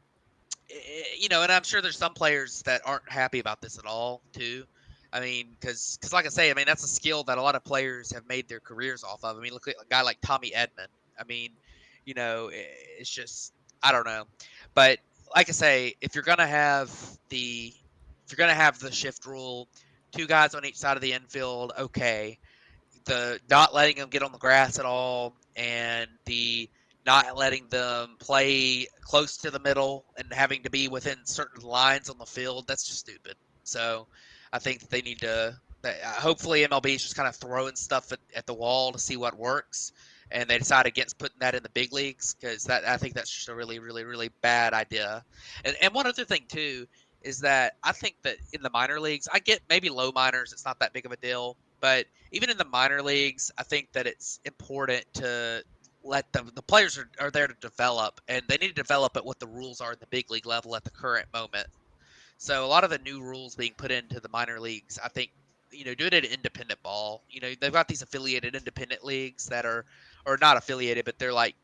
I'm sure there's some players that aren't happy about this at all too. I mean, because like I say, I mean, that's a skill that a lot of players have made their careers off of. I mean, look at a guy like Tommy Edman. I mean, it's just, I don't know. But like I say, if you're gonna have the shift rule, two guys on each side of the infield, okay. The not letting them get on the grass at all, and the not letting them play close to the middle and having to be within certain lines on the field, that's just stupid. So I think that they need to, hopefully MLB is just kind of throwing stuff at the wall to see what works, and they decide against putting that in the big leagues, because I think that's just a really, really, really bad idea. And one other thing too is that I think that in the minor leagues, I get maybe low minors, it's not that big of a deal, but even in the minor leagues, I think that it's important to let the players are there to develop, and they need to develop at what the rules are at the big league level at the current moment. So a lot of the new rules being put into the minor leagues, I think, do it at independent ball. They've got these affiliated independent leagues that are, or not affiliated, but they're like,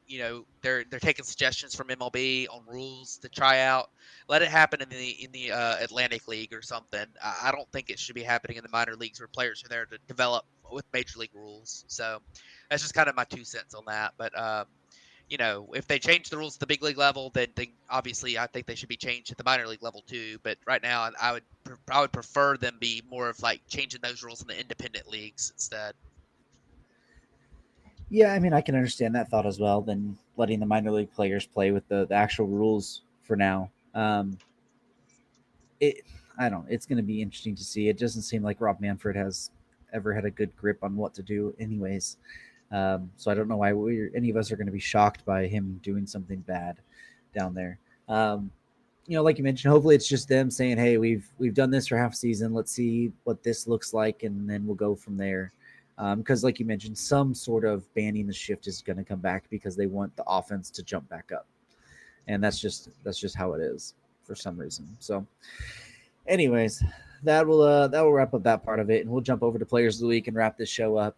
they're taking suggestions from MLB on rules to try out. Let it happen in the Atlantic League or something. I don't think it should be happening in the minor leagues where players are there to develop with major league rules. So that's just kind of my 2 cents on that. But if they change the rules at the big league level, then obviously I think they should be changed at the minor league level too. But right now, I would prefer them be more of like changing those rules in the independent leagues instead. Yeah, I mean, I can understand that thought as well, than letting the minor league players play with the actual rules for now. I don't. It's going to be interesting to see. It doesn't seem like Rob Manfred has ever had a good grip on what to do, anyways. So I don't know why any of us are going to be shocked by him doing something bad down there. Like you mentioned, hopefully it's just them saying, "Hey, we've done this for half a season. Let's see what this looks like, and then we'll go from there." because like you mentioned, some sort of banning the shift is going to come back because they want the offense to jump back up, and that's just how it is for some reason. So, anyways, that will wrap up that part of it, and we'll jump over to players of the week and wrap this show up.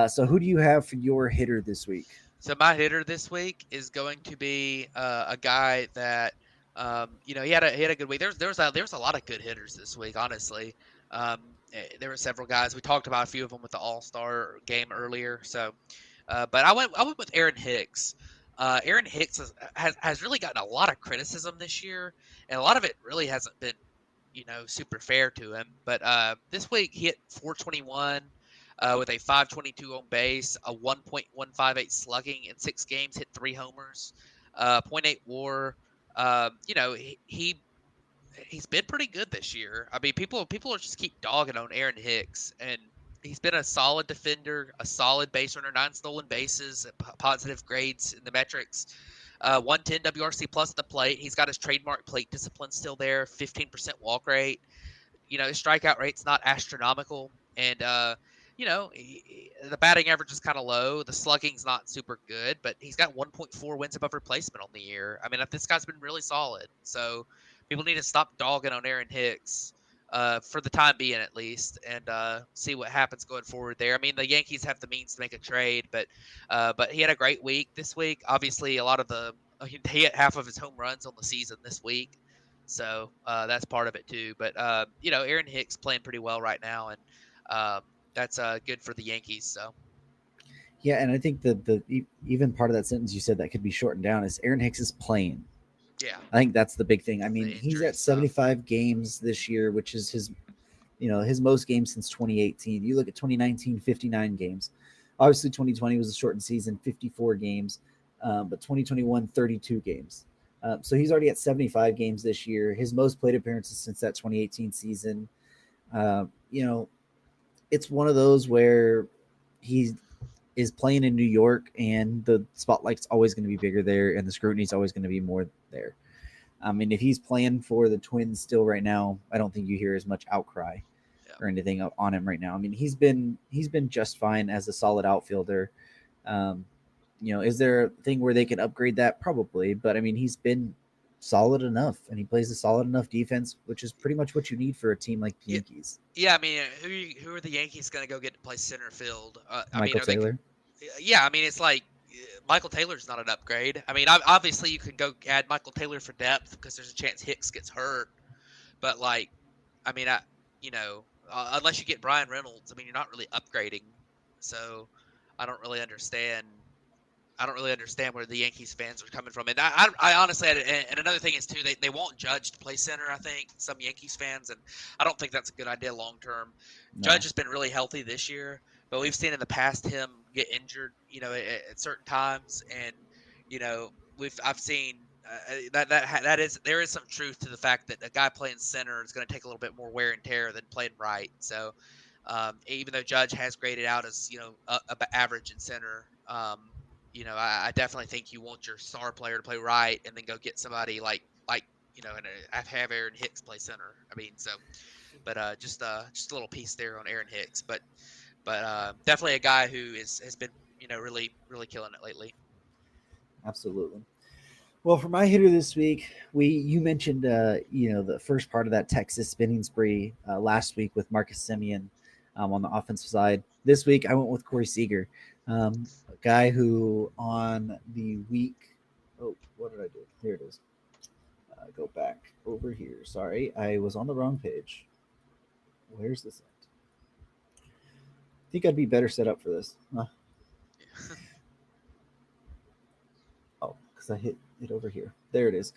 So, who do you have for your hitter this week? So my hitter this week is going to be a guy that he had a good week. There was a lot of good hitters this week, honestly. There were several guys. We talked about a few of them with the All-Star game earlier. So, but I went with Aaron Hicks. Aaron Hicks has really gotten a lot of criticism this year, and a lot of it really hasn't been super fair to him. But this week he hit 421 with a 522 on base, a 1.158 slugging in 6 games, hit 3 homers, .8 WAR. He's been pretty good this year. I mean, people are just keep dogging on Aaron Hicks, and he's been a solid defender, a solid base runner, 9 stolen bases, positive grades in the metrics. 110 WRC plus at the plate. He's got his trademark plate discipline still there. 15% walk rate. His strikeout rate's not astronomical, and the batting average is kind of low. The slugging's not super good, but he's got 1.4 wins above replacement on the year. I mean, this guy's been really solid. So people need to stop dogging on Aaron Hicks for the time being, at least, and see what happens going forward there. I mean, the Yankees have the means to make a trade, but he had a great week this week. Obviously, he hit half of his home runs on the season this week. So that's part of it too. But Aaron Hicks playing pretty well right now, and that's good for the Yankees. So Yeah, and I think the even part of that sentence you said that could be shortened down is Aaron Hicks is playing. yeah, I think that's the big thing. I mean, The he's injury at 75 games this year, which is his most games since 2018. You look at 2019, 59 games. Obviously, 2020 was a shortened season, 54 games, but 2021, 32 games. So he's already at 75 games this year. His most plate appearances since that 2018 season. It's one of those where he is playing in New York, and the spotlight's always going to be bigger there, and the scrutiny's always going to be more there. I mean, if he's playing for the Twins still right now, I don't think you hear as much outcry or anything on him right now. I mean, he's been just fine as a solid outfielder. Is there a thing where they could upgrade that? Probably, but I mean, he's been solid enough, and he plays a solid enough defense, which is pretty much what you need for a team like the Yankees. Yeah, I mean, who are the Yankees going to go get to play center field? Michael Taylor. Yeah, I mean, it's like Michael Taylor's not an upgrade. I mean, obviously you can go add Michael Taylor for depth because there's a chance Hicks gets hurt. But unless you get Brian Reynolds, I mean, you're not really upgrading. So I don't really understand where the Yankees fans are coming from. And I honestly, and another thing is too, they want Judge to play center, I think, some Yankees fans, and I don't think that's a good idea long term. No. Judge has been really healthy this year, but we've seen in the past him get injured, at certain times, and I've seen there is some truth to the fact that a guy playing center is going to take a little bit more wear and tear than playing right. So even though Judge has graded out as average in center. I definitely think you want your star player to play right, and then go get somebody like and have Aaron Hicks play center. I mean, so, but just a little piece there on Aaron Hicks, but definitely a guy who has been really really killing it lately. Absolutely. Well, for my hitter this week, you mentioned the first part of that Texas spinning spree last week with Marcus Semien on the offensive side. This week, I went with Corey Seager. A guy who on the week, what did I do? Here it is. Go back over here. Sorry, I was on the wrong page. Where's this at? I think I'd be better set up for this. Because I hit it over here. There it is.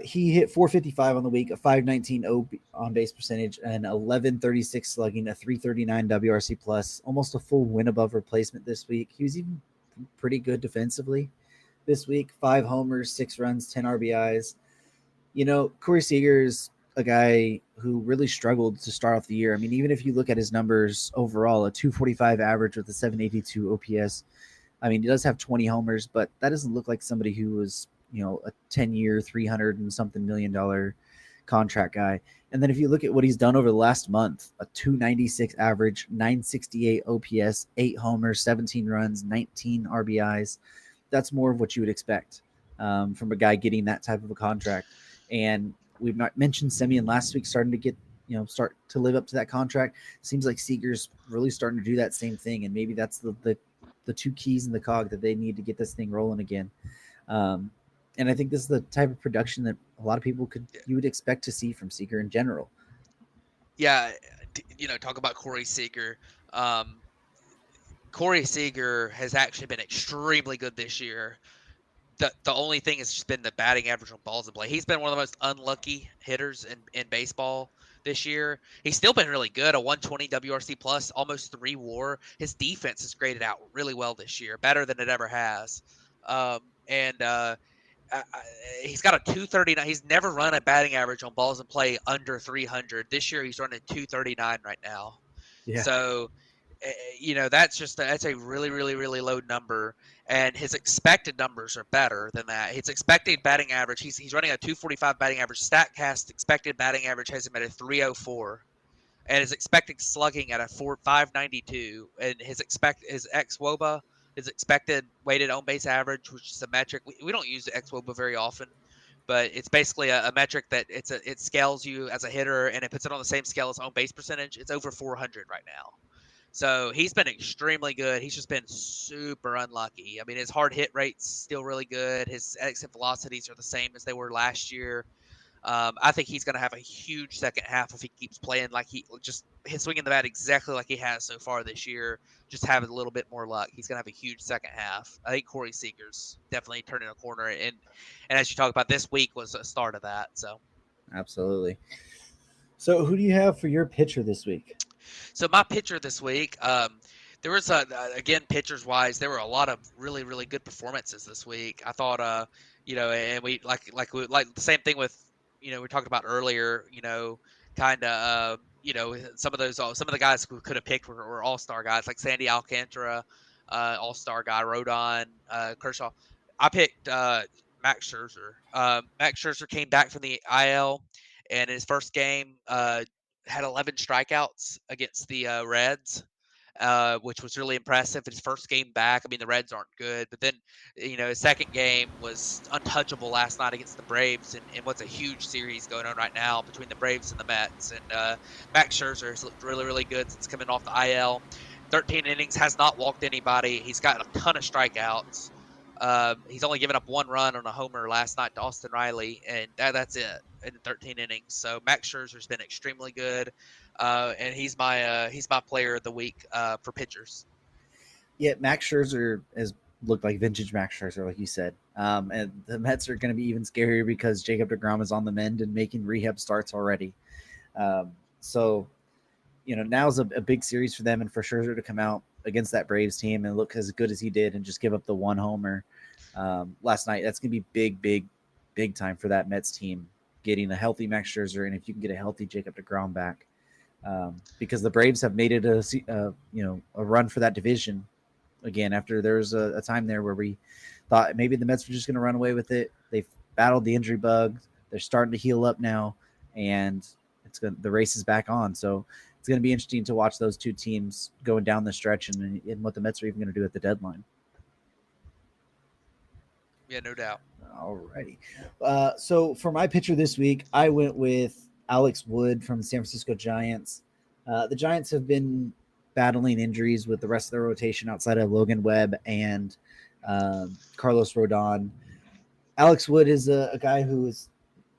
He hit 455 on the week, a 519 on base percentage, and 1136 slugging, a 339 WRC plus, almost a full win above replacement this week. He was even pretty good defensively this week. 5 homers, 6 runs, 10 RBIs. Corey Seager is a guy who really struggled to start off the year. I mean, even if you look at his numbers overall, a 245 average with a 782 OPS. I mean, he does have 20 homers, but that doesn't look like somebody who was, a 10-year, $300 and something million contract guy. And then if you look at what he's done over the last month, a 296 average, 968 OPS, 8 homers, 17 runs, 19 RBIs. That's more of what you would expect from a guy getting that type of a contract. And we've not mentioned Semien last week starting to get, start to live up to that contract. Seems like Seager's really starting to do that same thing. And maybe that's the two keys in the cog that they need to get this thing rolling again. And I think this is the type of production that a lot of people you would expect to see from Seager in general. Yeah, talk about Corey Seager. Corey Seager has actually been extremely good this year. The only thing has just been the batting average on balls in play. He's been one of the most unlucky hitters in baseball this year. He's still been really good, a 120 WRC plus, almost 3 WAR. His defense has graded out really well this year, better than it ever has. He's got a 239. He's never run a batting average on balls in play under 300. This year he's running 239 right now. Yeah. So, that's a really, really, really low number, and his expected numbers are better than that. His expected batting average, he's running a 245 batting average. StatCast expected batting average has him at a 304, and his expected slugging at a 592, and his xWOBA, his expected weighted on base average, which is a metric we don't use xWOBA very often, but it's basically a metric that it scales you as a hitter, and it puts it on the same scale as on base percentage. It's over 400 right now. So he's been extremely good. He's just been super unlucky. I mean, his hard hit rate's still really good. His exit velocities are the same as they were last year. I think he's going to have a huge second half if he keeps playing like he's swinging the bat exactly like he has so far this year. Just having a little bit more luck. He's going to have a huge second half. I think Corey Seager's definitely turning a corner, and as you talk about, this week was a start of that. So absolutely. So who do you have for your pitcher this week? So my pitcher this week, there was again, pitchers wise, there were a lot of really, really good performances this week. I thought, and we like the same thing with, we talked about earlier, kind of, some of the guys who could have picked were all-star guys like Sandy Alcantara, all-star guy, Rodon, Kershaw. I picked Max Scherzer. Max Scherzer came back from the IL, and in his first game, had 11 strikeouts against the Reds, which was really impressive. His first game back, I mean, the Reds aren't good, but then, his second game was untouchable last night against the Braves, and what's a huge series going on right now between the Braves and the Mets. And Max Scherzer has looked really, really good since coming off the IL. 13 innings, has not walked anybody. He's got a ton of strikeouts. He's only given up 1 run on a homer last night to Austin Riley, and that's it in 13 innings. So Max Scherzer's been extremely good, and he's my player of the week for pitchers. Yeah, Max Scherzer has looked like vintage Max Scherzer, like you said. And the Mets are going to be even scarier because Jacob deGrom is on the mend and making rehab starts already. So, now's a big series for them, and for Scherzer to come out against that Braves team and look as good as he did and just give up the 1 homer last night, that's going to be big time for that Mets team, getting a healthy Max Scherzer, and if you can get a healthy Jacob deGrom back, because the Braves have made it a run for that division again after there was a time there where we thought maybe the Mets were just going to run away with it. They've battled the injury bug. They're starting to heal up now, and the race is back on. So it's going to be interesting to watch those two teams going down the stretch and what the Mets are even going to do at the deadline. Yeah, no doubt. All righty. So for my pitcher this week, I went with Alex Wood from the San Francisco Giants. The Giants have been battling injuries with the rest of their rotation outside of Logan Webb and Carlos Rodon. Alex Wood is a guy who is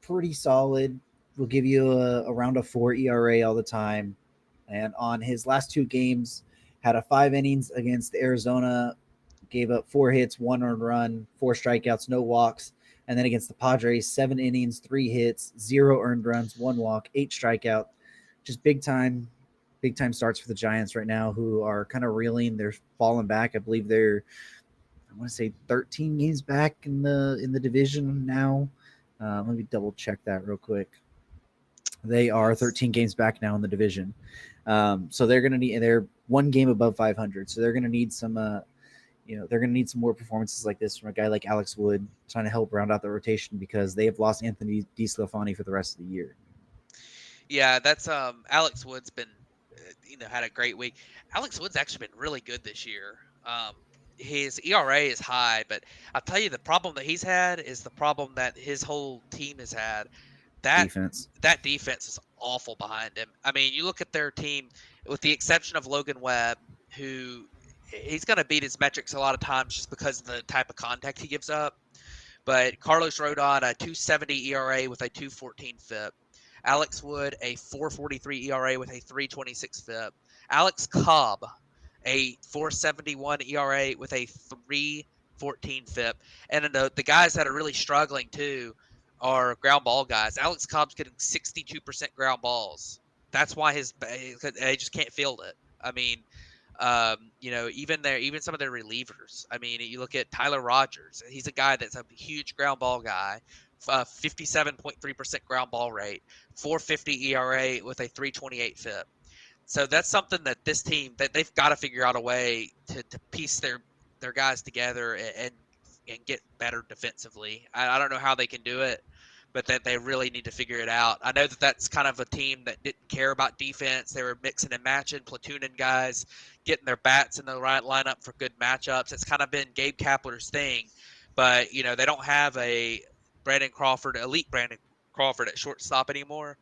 pretty solid, will give you around a 4 ERA all the time. And on his last 2 games, had a 5 innings against Arizona, gave up 4 hits, 1 earned run, 4 strikeouts, no walks. And then against the Padres, 7 innings, 3 hits, 0 earned runs, 1 walk, 8 strikeout. Just big time starts for the Giants right now, who are kind of reeling. They're falling back. I believe they're, 13 games back in the division now. Let me double check that real quick. They are 13 games back now in the division. So they're 1 game above 500. So they're going to need some they're going to need some more performances like this from a guy like Alex Wood trying to help round out the rotation because they have lost Anthony DeSclafani for the rest of the year. Yeah, that's Alex Wood's been had a great week. Alex Wood's actually been really good this year. His ERA is high, but I'll tell you the problem that he's had is the problem that his whole team has had. That Defense. that defense is awful behind him. I mean, you look at their team, with the exception of Logan Webb, who he's going to beat his metrics a lot of times just because of the type of contact he gives up. But Carlos Rodon, a 2.70 ERA with a 2.14 FIP. Alex Wood, a 4.43 ERA with a 3.26 FIP. Alex Cobb, a 4.71 ERA with a 3.14 FIP. And the guys that are really struggling too are ground ball guys. Alex Cobb's getting 62% ground balls. That's why they just can't field it. I mean, even some of their relievers. I mean, you look at Tyler Rogers. He's a guy that's a huge ground ball guy. 57.3% ground ball rate, 4.50 ERA with a 3.28 FIP. So that's something that this team that they've got to figure out a way to piece their guys together and get better defensively. I don't know how they can do it, but that they really need to figure it out. I know that that's kind of a team that didn't care about defense. They were mixing and matching, platooning guys, getting their bats in the right lineup for good matchups. It's kind of been Gabe Kapler's thing, but they don't have a elite Brandon Crawford at shortstop anymore.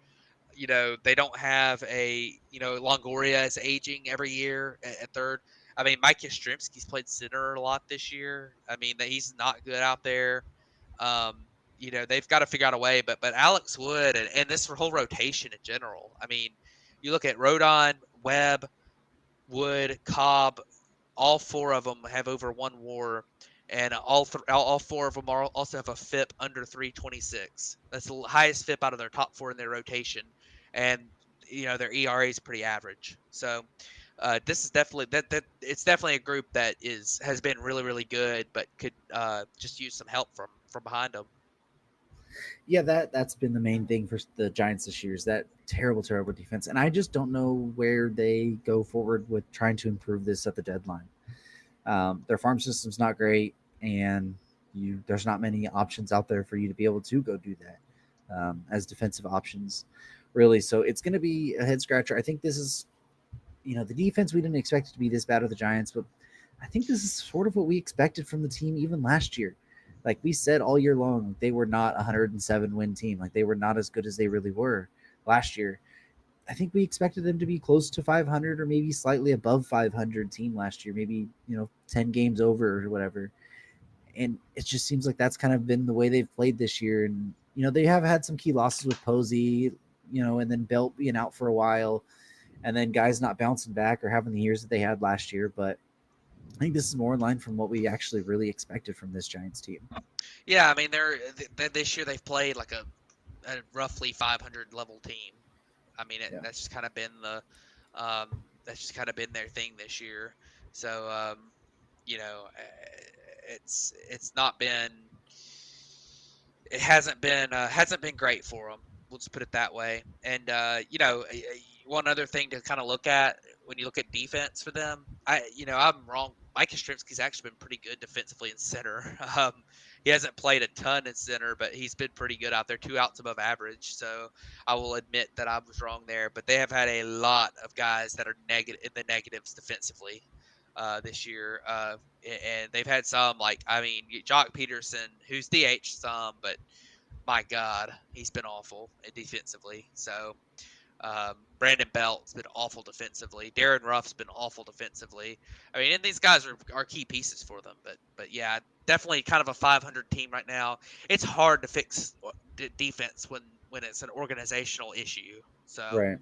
They don't have Longoria is aging every year at third. I mean, Mike Yastrzemski's played center a lot this year. I mean, that he's not good out there. They've got to figure out a way. But Alex Wood and this whole rotation in general. I mean, you look at Rodon, Webb, Wood, Cobb. All four of them have over one WAR, and all four of them also have a FIP under 3.26. That's the highest FIP out of their top four in their rotation, and their ERA is pretty average. So this is definitely it's definitely a group that has been really really good, but could just use some help from behind them. Yeah, that's been the main thing for the Giants this year is that terrible defense, and I just don't know where they go forward with trying to improve this at the deadline. Their farm system's not great, and there's not many options out there for you to be able to go do that as defensive options, really. So it's going to be a head scratcher. I think this is, the defense, we didn't expect it to be this bad with the Giants, but I think this is sort of what we expected from the team even last year. Like we said all year long, they were not a 107 win team. Like they were not as good as they really were last year. I think we expected them to be close to 500 or maybe slightly above 500 team last year, maybe, 10 games over or whatever. And it just seems like that's kind of been the way they've played this year. And, they have had some key losses with Posey, and then Belt being out for a while, and then guys not bouncing back or having the years that they had last year. But I think this is more in line from what we actually really expected from this Giants team. Yeah, I mean, this year they've played like a roughly 500 level team. I mean, that's just kind of been their thing this year. So, it's not been, it hasn't been great for them. We'll just put it that way. And one other thing to kind of look at when you look at defense for them, I'm wrong. Mike Yastrzemski's actually been pretty good defensively in center. He hasn't played a ton in center, but he's been pretty good out there, 2 outs above average. So I will admit that I was wrong there. But they have had a lot of guys that are in the negatives defensively this year, and they've had some Jock Peterson, who's DH some, but my God, he's been awful defensively. So Brandon Belt's been awful defensively. Darren Ruff's been awful defensively. I mean, and these guys are key pieces for them. But yeah, definitely kind of a 500 team right now. It's hard to fix defense when it's an organizational issue. So Right.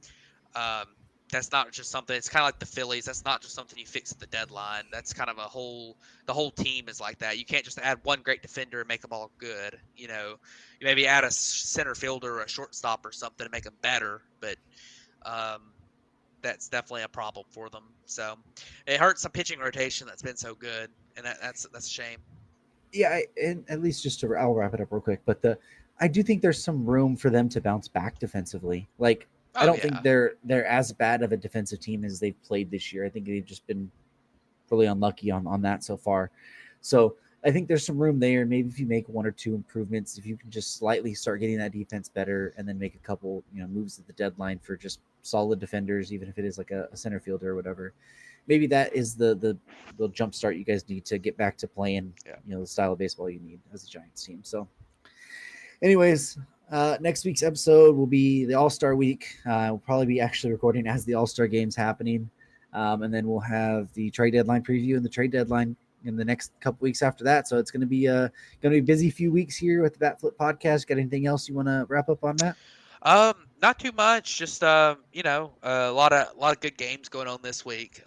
That's not just something. It's kind of like the Phillies. That's not just something you fix at the deadline. That's kind of the whole team is like that. You can't just add one great defender and make them all good. You maybe add a center fielder or a shortstop or something to make them better. But that's definitely a problem for them. So it hurts the pitching rotation that's been so good, and that's a shame. Yeah, and at least I'll wrap it up real quick. But I do think there's some room for them to bounce back defensively. Like I don't think they're as bad of a defensive team as they've played this year. I think they've just been really unlucky on that so far. So I think there's some room there. Maybe if you make one or two improvements, if you can just slightly start getting that defense better, and then make a couple, moves at the deadline for just solid defenders, even if it is like a center fielder or whatever. Maybe that is the jump start you guys need to get back to playing, the style of baseball you need as a Giants team. So, anyways, next week's episode will be the All-Star week. We'll probably be actually recording as the All-Star game's happening, and then we'll have the trade deadline preview and the trade deadline in the next couple weeks after that. So it's going to be a busy few weeks here with the Bat Flip podcast. Got anything else you want to wrap up on, Matt? Not too much. Just a lot of good games going on this week.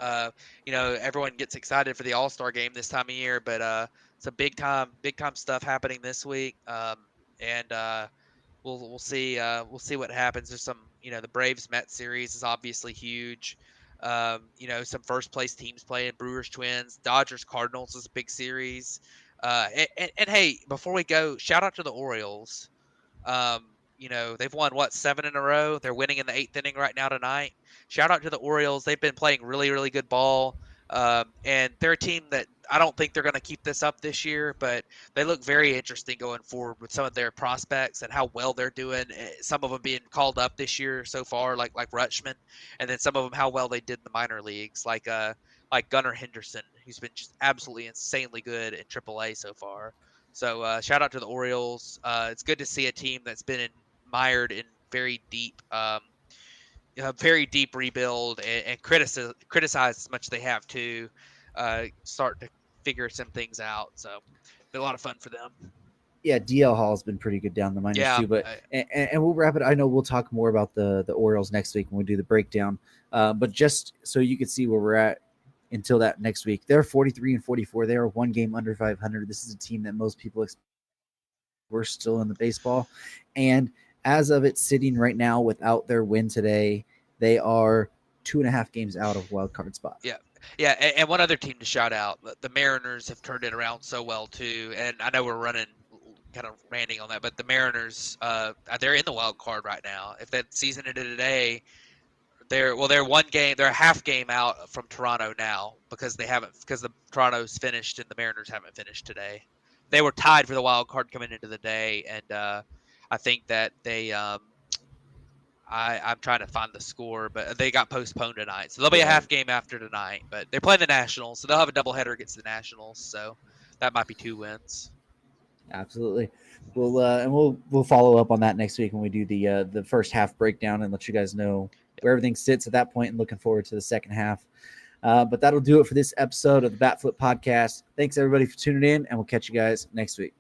Everyone gets excited for the All-Star game this time of year, but it's a big time stuff happening this week. And we'll see what happens. There's some, the Braves Mets series is obviously huge. Some first place teams playing, Brewers Twins, Dodgers Cardinals is a big series. And hey, before we go, shout out to the Orioles. They've won 7 in a row. They're winning in the 8th inning right now tonight. Shout out to the Orioles. They've been playing really, really good ball. And they're a team that I don't think they're going to keep this up this year, but they look very interesting going forward with some of their prospects and how well they're doing. Some of them being called up this year so far, like Rutschman, and then some of them how well they did in the minor leagues, like Gunnar Henderson, who's been just absolutely insanely good in AAA so far. So shout out to the Orioles. It's good to see a team that's been mired in very deep rebuild and criticize as much as they have to start to figure some things out. So been a lot of fun for them. Yeah, DL Hall's been pretty good down the minors too. But and we'll wrap it. I know we'll talk more about the Orioles next week when we do the breakdown. But just so you can see where we're at until that next week, they're 43-44. They are one game under 500. This is a team that most people expect we're still in the baseball, and as of it sitting right now, without their win today, they are 2.5 games out of wild card spot. Yeah, and one other team to shout out: the Mariners have turned it around so well too. And I know we're running kind of ranting on that, but the Mariners, they're in the wild card right now. If that season ended today, they're a half game out from Toronto now because the Toronto's finished and the Mariners haven't finished today. They were tied for the wild card coming into the day, and I think that they I'm trying to find the score, but they got postponed tonight. So they'll be a half game after tonight, but they're playing the Nationals, so they'll have a doubleheader against the Nationals. So that might be 2 wins. Absolutely. We'll follow up on that next week when we do the first half breakdown and let you guys know where everything sits at that point, and looking forward to the second half. But that'll do it for this episode of the Bat Flip podcast. Thanks everybody for tuning in, and we'll catch you guys next week.